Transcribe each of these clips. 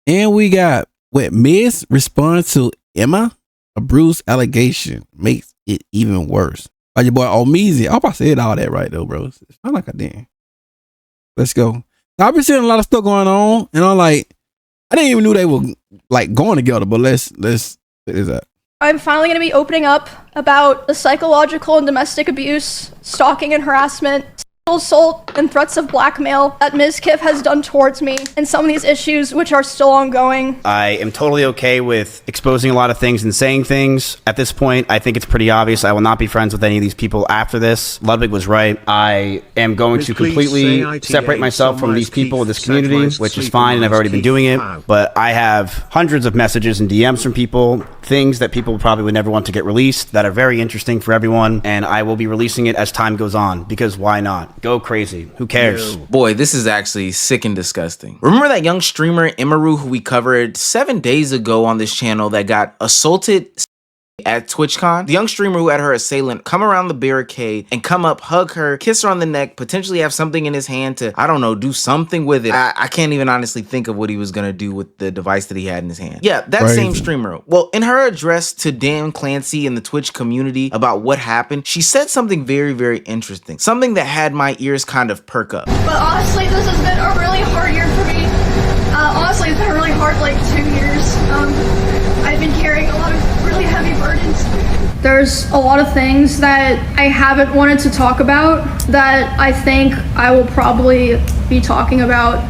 And we got what Miz responds to Emma, a bruised allegation makes it even worse. By your boy Omizi. I hope I said all that right though, bro. It's not like I didn't. Let's go. I've been seeing a lot of stuff going on, and I'm like, I didn't even know they were like going together. But let's is that. I'm finally going to be opening up about the psychological and domestic abuse, stalking and harassment, sexual assault, and threats of blackmail that Mizkif has done towards me, and some of these issues which are still ongoing. I am totally okay with exposing a lot of things and saying things. At this point, I think it's pretty obvious I will not be friends with any of these people after this. Ludwig was right. I am going to completely separate myself from these people in this community, which is fine, and I've already been doing it. But I have hundreds of messages and DMs from people, things that people probably would never want to get released that are very interesting for everyone, and I will be releasing it as time goes on, because why not? Go crazy. Who cares? Boy, this is actually sick and disgusting. Remember that young streamer Emiru who we covered 7 days ago on this channel that got assaulted at TwitchCon? The young streamer who had her assailant come around the barricade and come up, hug her, kiss her on the neck, potentially have something in his hand to, I don't know, do something with it. I can't even honestly think of what he was gonna do with the device that he had in his hand. Yeah, that same streamer. Well, in her address to Dan Clancy and the Twitch community about what happened, she said something very, very interesting. Something that had my ears kind of perk up. But honestly, this has been a really hard year for me. Honestly, it's been really hard, like 2 years. I've been carrying a lot of really heavy burdens. There's a lot of things that I haven't wanted to talk about that I think I will probably be talking about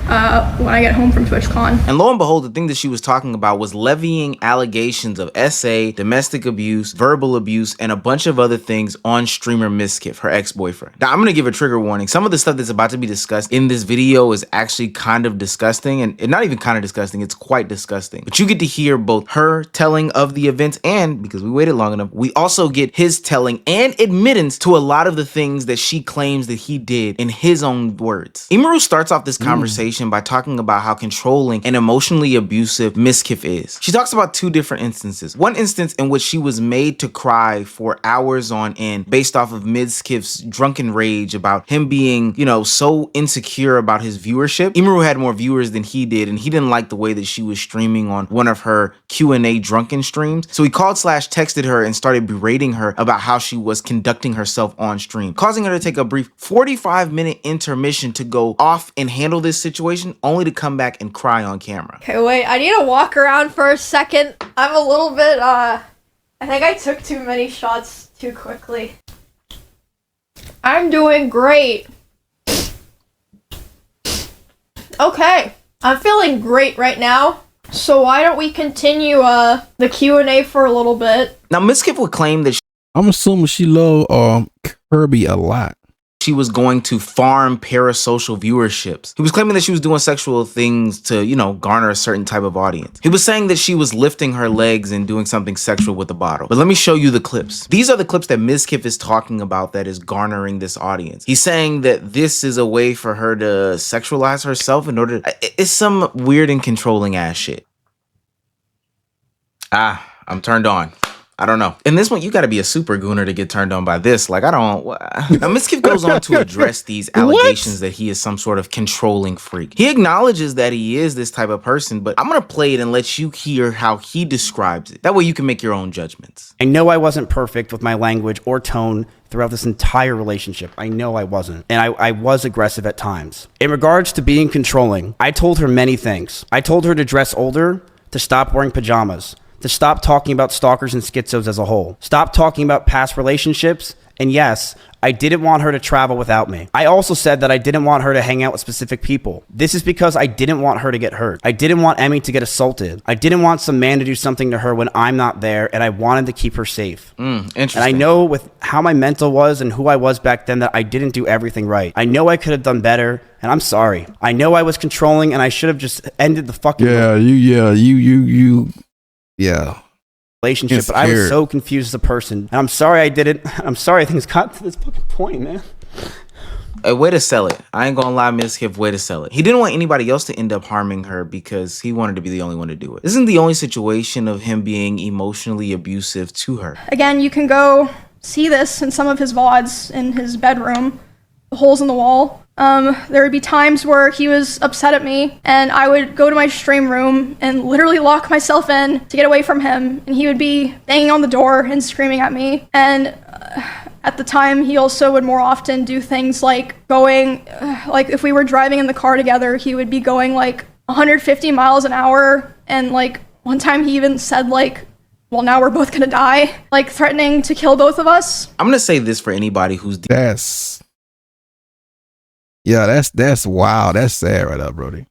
when I get home from TwitchCon. And lo and behold, the thing that she was talking about was levying allegations of SA, domestic abuse, verbal abuse, and a bunch of other things on streamer Mizkif, her ex-boyfriend. Now, I'm gonna give a trigger warning. Some of the stuff that's about to be discussed in this video is actually kind of disgusting, and not even kind of disgusting, it's quite disgusting. But you get to hear both her telling of the events, and because we waited long enough, we also get his telling and admittance to a lot of the things that she claims that he did in his own words. Emiru starts off this conversation by talking about how controlling and emotionally abusive Mizkif is. She talks about 2 different instances. One instance in which she was made to cry for hours on end based off of Mizkif's drunken rage about him being, you know, so insecure about his viewership. Emiru had more viewers than he did, and he didn't like the way that she was streaming on one of her Q&A drunken streams. So he called / texted her and started berating her about how she was conducting herself on stream, causing her to take a brief 45-minute intermission to go off and handle this situation, only to come back and cry on camera. Okay, wait, I need to walk around for a second. I'm a little bit, I think I took too many shots too quickly. I'm doing great. Okay, I'm feeling great right now. So why don't we continue the Q&A for a little bit? Now, Mizkif would claim that I'm assuming she loved Kirby a lot. She was going to farm parasocial viewerships. He was claiming that she was doing sexual things to, you know, garner a certain type of audience. He was saying that she was lifting her legs and doing something sexual with a bottle. But let me show you the clips. These are the clips that Mizkif is talking about that is garnering this audience. He's saying that this is a way for her to sexualize herself in order to... It's some weird and controlling ass shit. I'm turned on. I don't know. In this one, you got to be a super gooner to get turned on by this. Like, I don't... Now, Mizkif goes on to address these allegations that he is some sort of controlling freak. He acknowledges that he is this type of person, but I'm going to play it and let you hear how he describes it. That way you can make your own judgments. I know I wasn't perfect with my language or tone throughout this entire relationship. I know I wasn't. And I was aggressive at times. In regards to being controlling, I told her many things. I told her to dress older, to stop wearing pajamas, to stop talking about stalkers and schizos as a whole. Stop talking about past relationships. And yes, I didn't want her to travel without me. I also said that I didn't want her to hang out with specific people. This is because I didn't want her to get hurt. I didn't want Emmy to get assaulted. I didn't want some man to do something to her when I'm not there, and I wanted to keep her safe. Interesting. And I know with how my mental was and who I was back then that I didn't do everything right. I know I could have done better, and I'm sorry. I know I was controlling, and I should have just ended the fucking relationship, but I was so confused as a person. And I'm sorry I did it. I'm sorry things got to this fucking point, man. A way to sell it. I ain't gonna lie, Mizkif, way to sell it. He didn't want anybody else to end up harming her because he wanted to be the only one to do it. This isn't the only situation of him being emotionally abusive to her. Again, you can go see this in some of his VODs in his bedroom, the holes in the wall. There would be times where he was upset at me, and I would go to my stream room and literally lock myself in to get away from him, and he would be banging on the door and screaming at me. And at the time, he also would more often do things like going, like if we were driving in the car together, he would be going like 150 miles an hour, and like one time he even said like, well, now we're both gonna die, like threatening to kill both of us. I'm gonna say this for anybody who's That's wild. That's sad right up, Brody.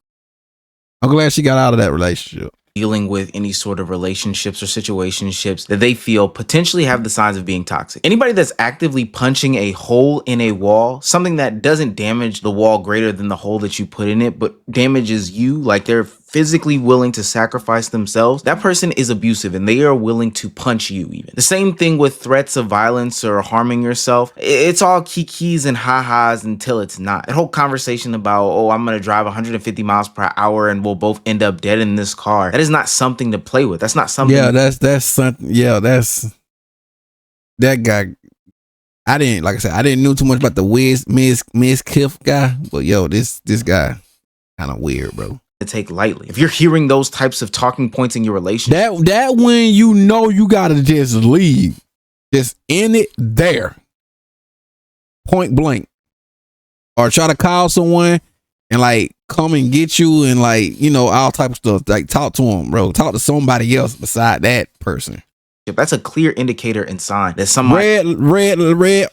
I'm glad she got out of that relationship. dealing with any sort of relationships or situationships that they feel potentially have the signs of being toxic. Anybody that's actively punching a hole in a wall, something that doesn't damage the wall greater than the hole that you put in it, but damages you, like they're physically willing to sacrifice themselves, that person is abusive and they are willing to punch you even. The same thing with threats of violence or harming yourself. It's all kikis and ha-has until it's not. That whole conversation about, oh, I'm gonna drive 150 miles per hour and we'll both end up dead in this car. That is not something to play with. That's not something. Yeah, that's something. Yeah, that's that guy. I didn't know too much about the Mizkif guy, but yo, this guy kind of weird, bro. To take lightly. If you're hearing those types of talking points in your relationship, that when you know you gotta just leave, just end it there, point blank, or try to call someone and like come and get you and like, you know, all type of stuff. Like talk to them, bro. Talk to somebody else beside that person. that's a clear indicator and sign that somebody red flag.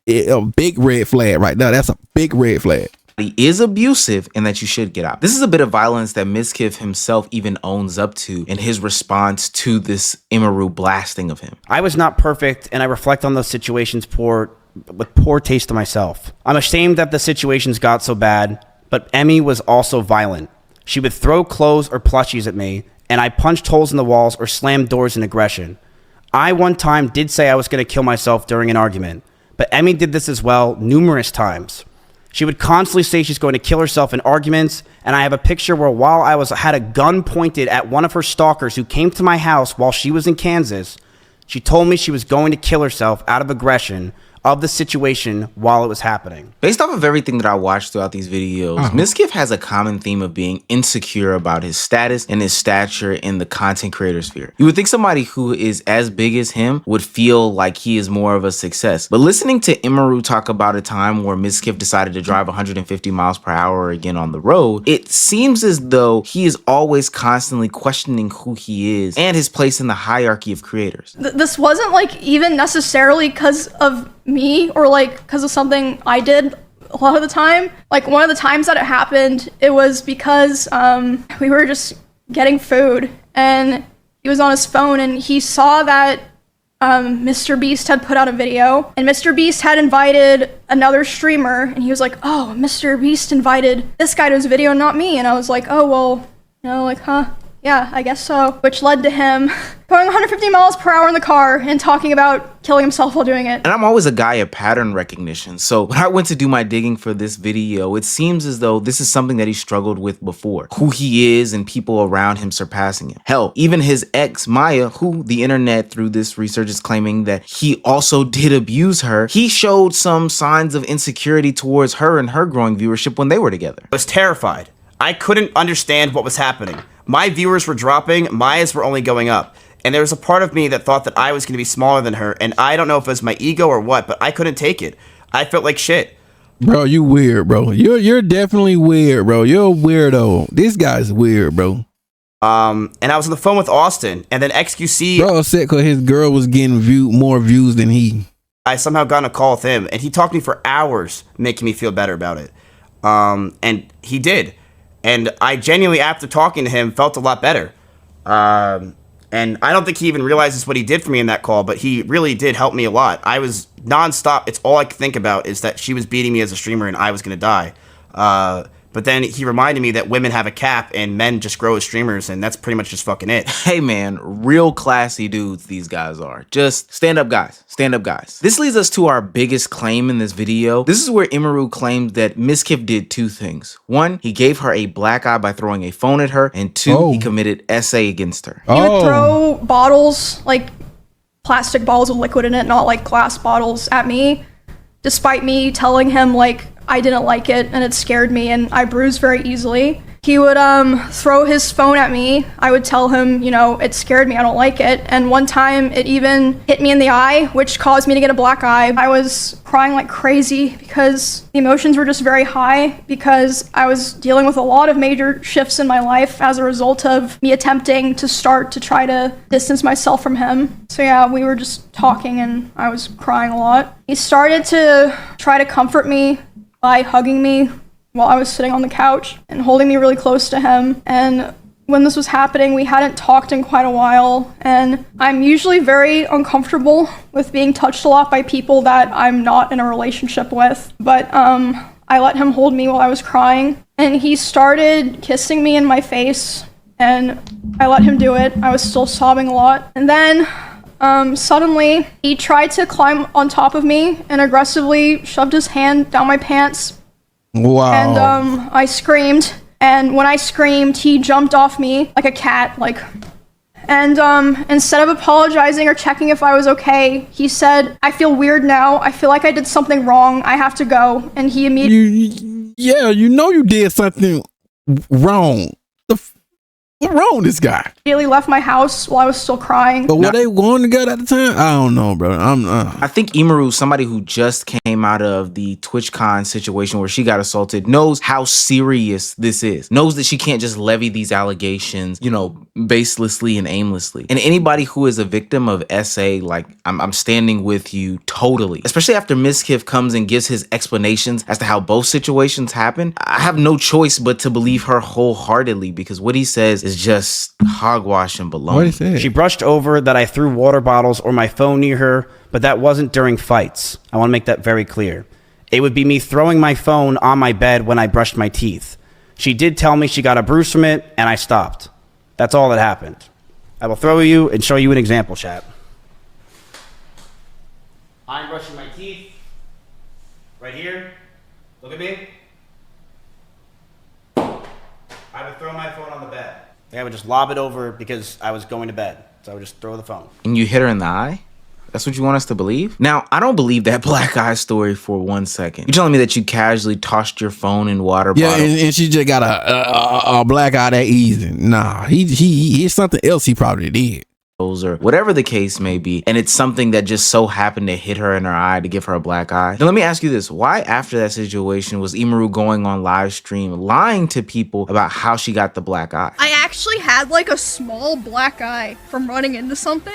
A big red flag right there. That's a big red flag. is abusive and that you should get out. This is a bit of violence that Mizkif himself even owns up to in his response to this Emiru blasting of him. I was not perfect, and I reflect on those situations with poor taste to myself. I'm ashamed that the situations got so bad, but Emmy was also violent. She would throw clothes or plushies at me, and I punched holes in the walls or slammed doors in aggression. I one time did say I was going to kill myself during an argument, but Emmy did this as well numerous times. She would constantly say she's going to kill herself in arguments, and I have a picture where while I had a gun pointed at one of her stalkers who came to my house while she was in Kansas, she told me she was going to kill herself out of aggression of the situation while it was happening. Based off of everything that I watched throughout these videos, Mizkif has a common theme of being insecure about his status and his stature in the content creator sphere. You would think somebody who is as big as him would feel like he is more of a success. But listening to Emiru talk about a time where Mizkif decided to drive 150 miles per hour again on the road, it seems as though he is always constantly questioning who he is and his place in the hierarchy of creators. This wasn't like even necessarily because of me or like because of something I did a lot of the time. Like one of the times that it happened, it was because we were just getting food and he was on his phone and he saw that Mr. Beast had put out a video and Mr. Beast had invited another streamer and he was like, oh, Mr. Beast invited this guy to his video, not me. And I was like, oh, well, you know, like, huh? Yeah, I guess so. Which led to him going 150 miles per hour in the car and talking about killing himself while doing it. And I'm always a guy of pattern recognition. So when I went to do my digging for this video, it seems as though this is something that he struggled with before. Who he is and people around him surpassing him. Hell, even his ex, Maya, who the internet through this research is claiming that he also did abuse her, he showed some signs of insecurity towards her and her growing viewership when they were together. I was terrified. I couldn't understand what was happening. My viewers were dropping, Maya's were only going up. And there was a part of me that thought that I was going to be smaller than her, and I don't know if it was my ego or what, but I couldn't take it. I felt like shit. Bro, you weird, bro. You're definitely weird, bro. You're a weirdo. This guy's weird, bro. And I was on the phone with Austin, and then XQC... Bro said because his girl was getting more views than he. I somehow got on a call with him, and he talked to me for hours, making me feel better about it. And he did. And I genuinely, after talking to him, felt a lot better. And I don't think he even realizes what he did for me in that call, but he really did help me a lot. I was nonstop. It's all I could think about is that she was beating me as a streamer and I was going to die. But then he reminded me that women have a cap and men just grow as streamers, and that's pretty much just fucking it. Hey man, real classy dudes these guys are. Just stand up guys. Stand up guys. This leads us to our biggest claim in this video. This is where Emiru claims that Mizkif did two things. One, he gave her a black eye by throwing a phone at her, and two, he committed SA against her. He would throw bottles, like plastic bottles with liquid in it, not like glass bottles, at me despite me telling him like I didn't like it and it scared me and I bruised very easily. He would throw his phone at me. I would tell him, you know, it scared me, I don't like it. And one time it even hit me in the eye, which caused me to get a black eye. I was crying like crazy because the emotions were just very high because I was dealing with a lot of major shifts in my life as a result of me attempting to start to try to distance myself from him. So yeah, we were just talking and I was crying a lot. He started to try to comfort me by hugging me while I was sitting on the couch and holding me really close to him. And when this was happening, we hadn't talked in quite a while. And I'm usually very uncomfortable with being touched a lot by people that I'm not in a relationship with. But I let him hold me while I was crying. And he started kissing me in my face. And I let him do it. I was still sobbing a lot. And then suddenly, he tried to climb on top of me and aggressively shoved his hand down my pants. Wow. And I screamed, and when I screamed, he jumped off me like a cat, and instead of apologizing or checking if I was okay, he said, "I feel weird now. I feel like I did something wrong. I have to go." And he immediately you know you did something wrong. What's wrong with this guy? left my house while I was still crying. But were they going together at the time? I don't know, bro. I think Emiru, somebody who just came out of the TwitchCon situation where she got assaulted, knows how serious this is. Knows that she can't just levy these allegations, you know, baselessly and aimlessly. And anybody who is a victim of SA, like, I'm standing with you totally. Especially after Mizkif comes and gives his explanations as to how both situations happened. I have no choice but to believe her wholeheartedly because what he says is just hogwash and baloney. What did he say? She brushed over that I threw water bottles or my phone near her, but that wasn't during fights. I want to make that very clear. It would be me throwing my phone on my bed when I brushed my teeth. She did tell me she got a bruise from it, and I stopped. That's all that happened. I will throw you and show you an example, chat. I'm brushing my teeth. Right here. Look at me. I would throw my phone on the bed. I would just lob it over because I was going to bed. So I would just throw the phone. And you hit her in the eye? That's what you want us to believe? Now, I don't believe that black eye story for 1 second. You're telling me that you casually tossed your phone in water bottle? And she just got a black eye that easy. Nah, he's something else he probably did. Or whatever the case may be, and it's something that just so happened to hit her in her eye to give her a black eye. Now let me ask you this: why after that situation was Emiru going on live stream lying to people about how she got the black eye? I actually had like a small black eye from running into something,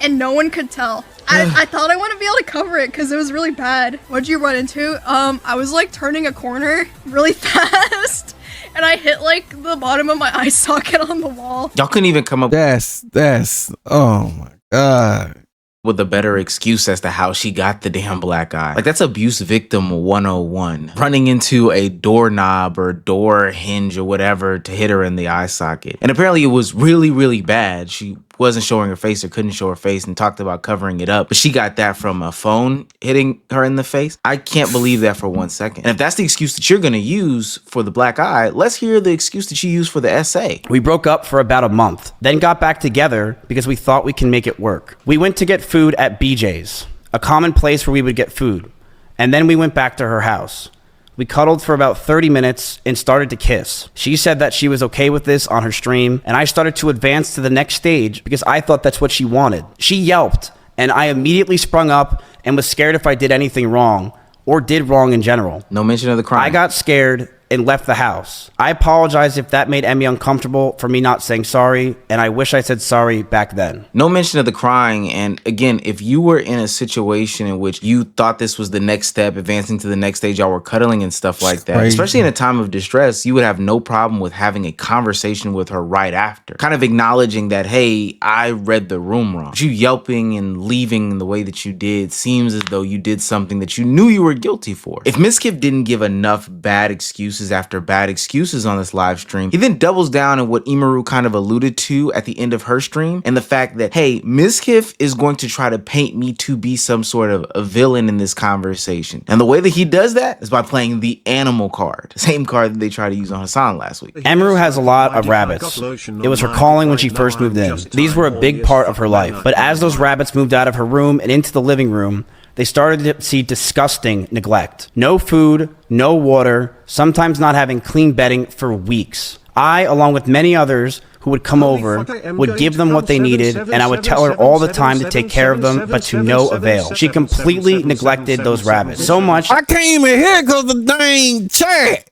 and no one could tell. I thought I wouldn't be able to cover it because it was really bad. What'd you run into? I was like turning a corner really fast. And I hit like the bottom of my eye socket on the wall. Y'all couldn't even come up That's oh my God. with a better excuse as to how she got the damn black eye. Like, that's abuse victim 101. Running into a doorknob or door hinge or whatever to hit her in the eye socket. And apparently it was really, really bad. She wasn't showing her face or couldn't show her face and talked about covering it up. But she got that from a phone hitting her in the face. I can't believe that for 1 second. And if that's the excuse that you're going to use for the black eye, let's hear the excuse that you use for the SA. We broke up for about a month, then got back together because we thought we can make it work. We went to get food at BJ's, a common place where we would get food. And then we went back to her house. We cuddled for about 30 minutes and started to kiss. She said that she was okay with this on her stream, and I started to advance to the next stage because I thought that's what she wanted. She yelped, and I immediately sprung up and was scared if I did anything wrong, or did wrong in general. No mention of the crime. I got scared and left the house. I apologize if that made Emmy uncomfortable for me not saying sorry, and I wish I said sorry back then. No mention of the crying. And again, if you were in a situation in which you thought this was the next step, advancing to the next stage, y'all were cuddling and stuff like that, especially in a time of distress, you would have no problem with having a conversation with her right after. Kind of acknowledging that, hey, I read the room wrong. You yelping and leaving the way that you did seems as though you did something that you knew you were guilty for. If Mizkif didn't give enough bad excuses after bad excuses on this live stream, he then doubles down on what Emiru kind of alluded to at the end of her stream, and the fact that, hey, Mizkif is going to try to paint me to be some sort of a villain in this conversation. And the way that he does that is by playing the animal card, the same card that they tried to use on Hassan last week. Emiru has a lot of rabbits. It was her calling when she first moved in. These were a big part of her life. But as those rabbits moved out of her room and into the living room, they started to see disgusting neglect. No food, no water, sometimes not having clean bedding for weeks. I, along with many others who would come over, would give them what they needed, and I would tell her all the time to take care of them, but to no avail. She completely neglected those rabbits. So much I can't even hear it because the dang chat.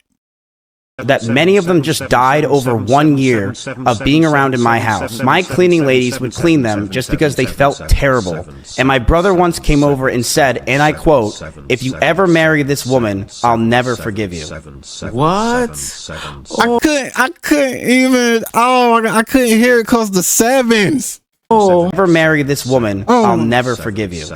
that many of them just died over 1 year of being around in my house. My cleaning ladies would clean them just because they felt terrible. And my brother once came over and said, and I quote, "If you ever marry this woman, I'll never forgive you." What? I couldn't even. Oh my God, I couldn't hear it because the sevens. Oh, ever marry this woman, I'll never forgive you.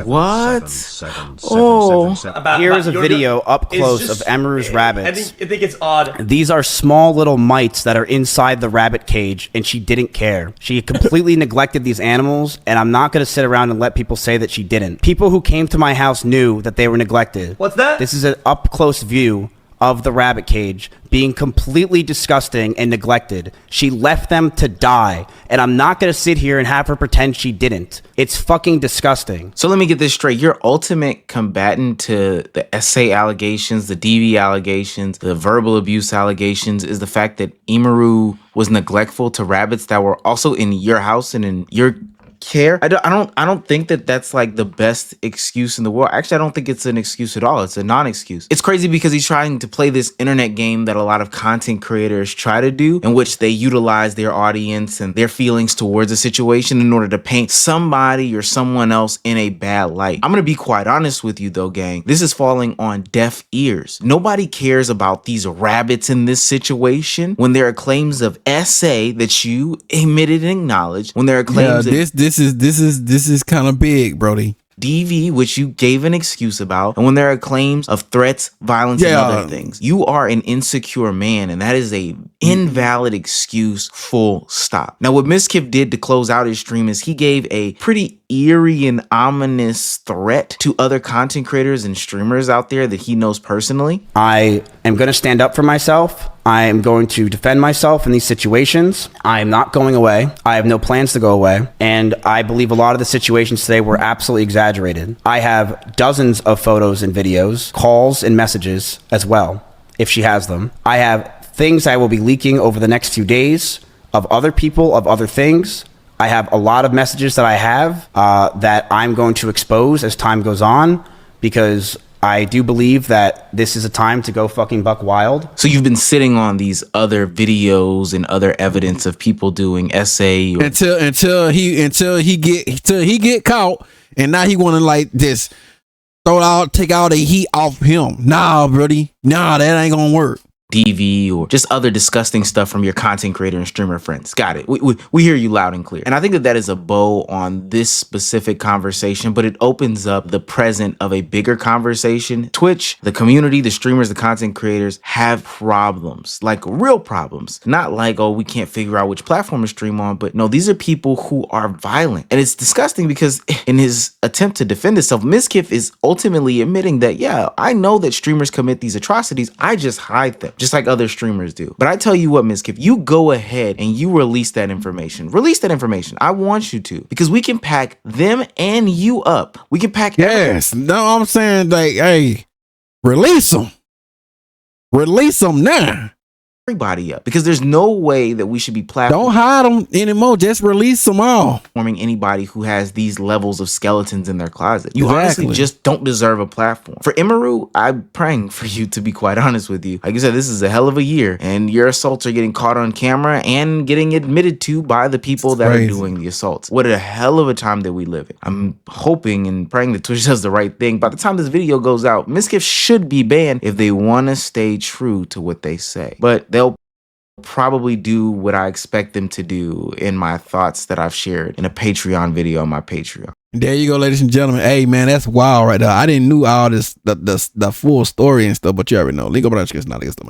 What? Oh. Here is a video up close of Emiru's rabbits. I think it's odd. These are small little mites that are inside the rabbit cage, and she didn't care. She completely neglected these animals, and I'm not going to sit around and let people say that she didn't. People who came to my house knew that they were neglected. What's that? This is an up-close view of the rabbit cage being completely disgusting and neglected. She left them to die, and I'm not going to sit here and have her pretend she didn't. It's fucking disgusting. So let me get this straight. Your ultimate combatant to the SA allegations, the DV allegations, the verbal abuse allegations is the fact that Emiru was neglectful to rabbits that were also in your house and in your care. I don't think that that's like the best excuse in the world. Actually, I don't think it's an excuse at all. It's a non-excuse. It's crazy because he's trying to play this internet game that a lot of content creators try to do, in which they utilize their audience and their feelings towards a situation in order to paint somebody or someone else in a bad light. I'm gonna be quite honest with you though, gang. This is falling on deaf ears. Nobody cares about these rabbits in this situation when there are claims of SA that you admitted and acknowledged, when there are claims This is kind of big, Brody. DV, which you gave an excuse about, and when there are claims of threats, violence, and other things. You are an insecure man, and that is a invalid excuse, full stop. Now, what Mizkif did to close out his stream is he gave a pretty eerie and ominous threat to other content creators and streamers out there that he knows personally. I am going to stand up for myself. I am going to defend myself in these situations. I am not going away. I have no plans to go away. And I believe a lot of the situations today were absolutely exaggerated. I have dozens of photos and videos, calls and messages as well, if she has them. I have things I will be leaking over the next few days of other people, of other things. I have a lot of messages that I have that I'm going to expose as time goes on, because I do believe that this is a time to go fucking buck wild. So you've been sitting on these other videos and other evidence of people doing SA until he get caught, and now he want to like just take all the heat off him. Nah, buddy. Nah, that ain't gonna work. DV or just other disgusting stuff from your content creator and streamer friends. Got it. We hear you loud and clear. And I think that is a bow on this specific conversation, but it opens up the present of a bigger conversation. Twitch, the community, the streamers, the content creators have problems, like real problems. Not like, oh, we can't figure out which platform to stream on, but no, these are people who are violent. And it's disgusting because in his attempt to defend himself, Mizkif is ultimately admitting that, yeah, I know that streamers commit these atrocities. I just hide them, just like other streamers do. But I tell you what, Mizkif, you go ahead and you release that information. Release that information. I want you to, because we can pack them and you up. We can pack. Yes. everything. No, I'm saying like, hey, release them. Release them now. Everybody up, because there's no way that we should be Don't hide them anymore. Just release them all. platforming anybody who has these levels of skeletons in their closet. You Exactly. honestly just don't deserve a platform. For Emiru, I'm praying for you, to be quite honest with you. Like I said, this is a hell of a year, and your assaults are getting caught on camera and getting admitted to by the people that are doing the assaults. What a hell of a time that we live in. I'm hoping and praying that Twitch does the right thing. By the time this video goes out, Mizkif should be banned if they want to stay true to what they say. But they'll probably do what I expect them to do in my thoughts that I've shared in a Patreon video on my Patreon. There you go, ladies and gentlemen. Hey, man, that's wild right there. I didn't know all this, the full story and stuff, but you already know. Legal production is not against the man.